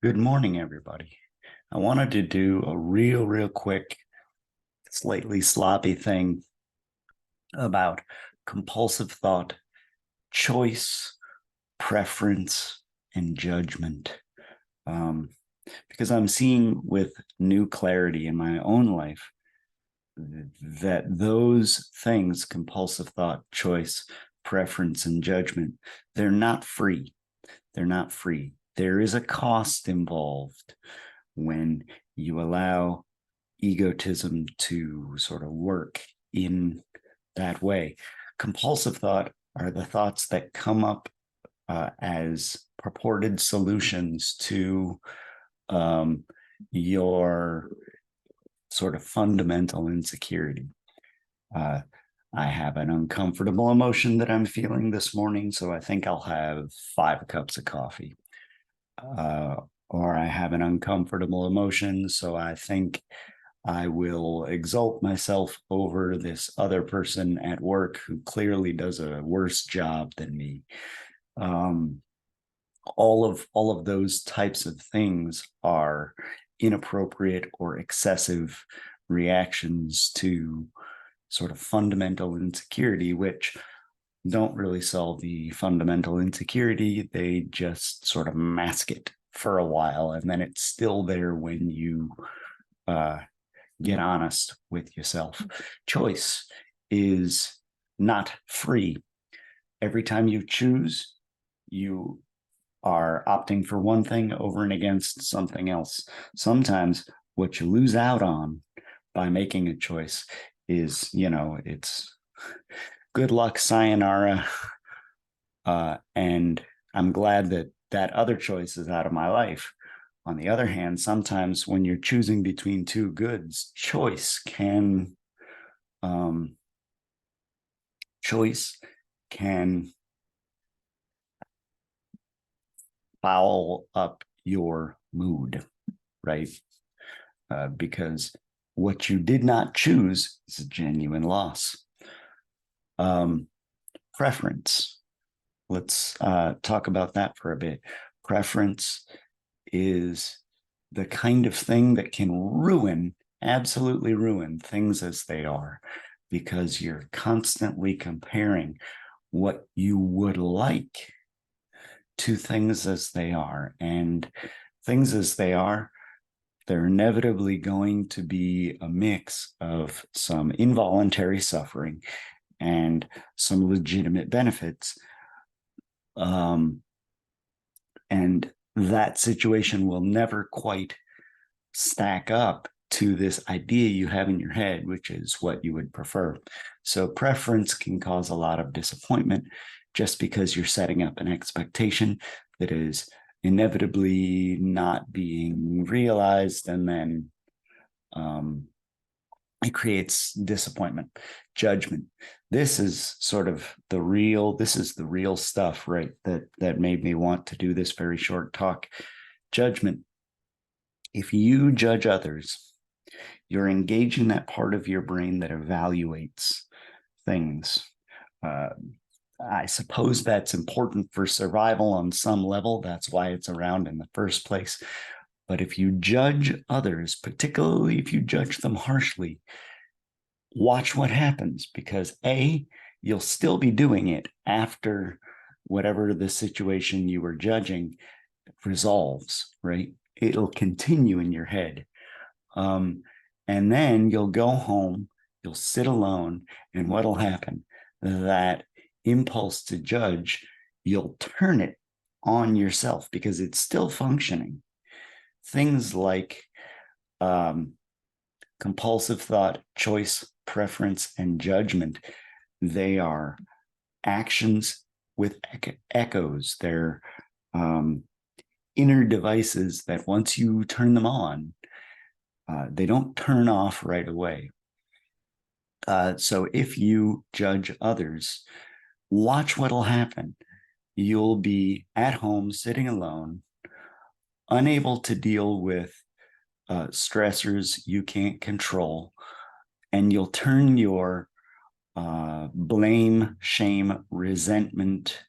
Good morning, everybody. I wanted to do a real quick, slightly sloppy thing about compulsive thought, choice, preference, and judgment. Um, because I'm seeing with new clarity in my own life that those things, compulsive thought, choice, preference, and judgment, they're not free. They're not free. There is a cost involved when you allow egotism to sort of work in that way. Compulsive thought are the thoughts that come up as purported solutions to your sort of fundamental insecurity. Uh, I have an uncomfortable emotion that I'm feeling this morning, so I think I'll have 5 cups of coffee. Uh, or I have an uncomfortable emotion, so I think I will exalt myself over this other person at work who clearly does a worse job than me. Um, all of those types of things are inappropriate or excessive reactions to sort of fundamental insecurity, which don't really solve the fundamental insecurity. They just sort of mask it for a while, and then it's still there when you uh, get honest with yourself. Choice is not free. Every time you choose, you are opting for one thing over and against something else. Sometimes what you lose out on by making a choice is, it's good luck, sayonara. And I'm glad that that other choice is out of my life. On the other hand, sometimes when you're choosing between two goods, um, choice can foul up your mood, right? Because what you did not choose is a genuine loss. Um, Preference. Let's talk about that for a bit. Preference is the kind of thing that can absolutely ruin things as they are, because you're constantly comparing what you would like to things as they are. And things as they are, they're inevitably going to be a mix of some involuntary suffering and some legitimate benefits. Um, and that situation will never quite stack up to this idea you have in your head, which is what you would prefer. So preference can cause a lot of disappointment just because you're setting up an expectation that is inevitably not being realized, and then um, it creates disappointment. Judgment. This is the real stuff, right? That made me want to do this very short talk. Judgment. If you judge others, you're engaging that part of your brain that evaluates things. Uh, I suppose that's important for survival on some level. That's why it's around in the first place. But if you judge others, particularly if you judge them harshly, watch what happens, because you'll still be doing it after whatever the situation you were judging resolves, right? It'll continue in your head. Um, and then you'll go home, you'll sit alone, and what'll happen? That impulse to judge, you'll turn it on yourself because it's still functioning. Things like um, compulsive thought, choice, preference, and judgment, they are actions with echoes. They're um, inner devices that once you turn them on, they don't turn off right away. So if you judge others, watch what'll happen. You'll be at home sitting alone, unable to deal with stressors you can't control, and you'll turn your blame, shame, resentment,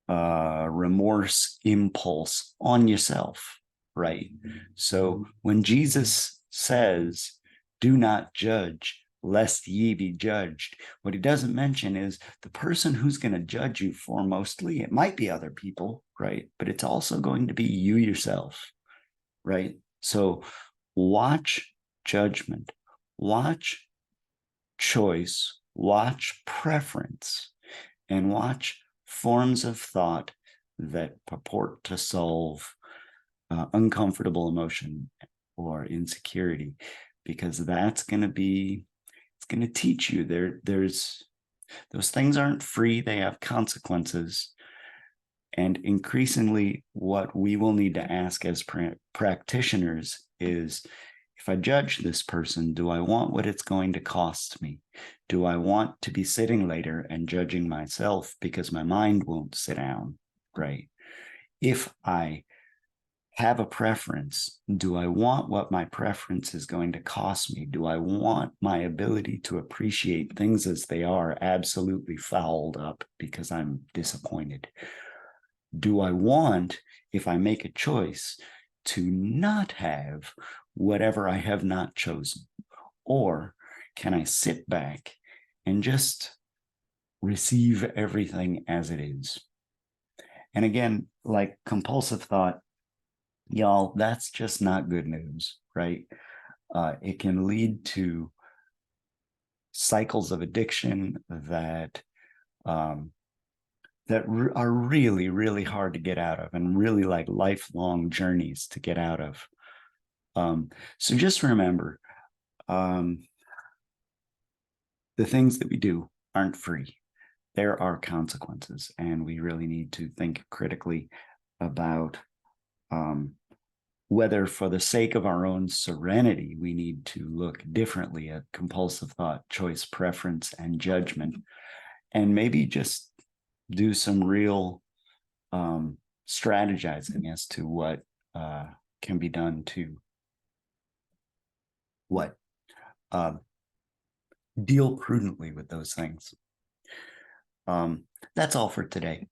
remorse impulse on yourself. right? So when Jesus says, do not judge, lest ye be judged, what he doesn't mention is the person who's going to judge you foremostly. It might be other people, right? But it's also going to be you yourself, right? So watch judgment, watch choice, watch preference, and watch forms of thought that purport to solve uncomfortable emotion or insecurity, because that's going to be, it's going to teach you there's those things aren't free, they have consequences. And increasingly what we will need to ask as practitioners is, if I judge this person, do I want what it's going to cost me? Do I want to be sitting later and judging myself because my mind won't sit down, right? If I have a preference, do I want what my preference is going to cost me? Do I want my ability to appreciate things as they are absolutely fouled up because I'm disappointed? Do I want, if I make a choice, to not have whatever I have not chosen? Or can I sit back and just receive everything as it is? And again, like compulsive thought, y'all, that's just not good news, right? It can lead to cycles of addiction that are really, really hard to get out of, and really like lifelong journeys to get out of. So just remember, the things that we do aren't free. There are consequences, and we really need to think critically about whether, for the sake of our own serenity, we need to look differently at compulsive thought, choice, preference, and judgment, and maybe just do some real strategizing as to what can be done to deal prudently with those things. That's all for today.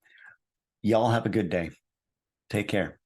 Y'all have a good day. Take care.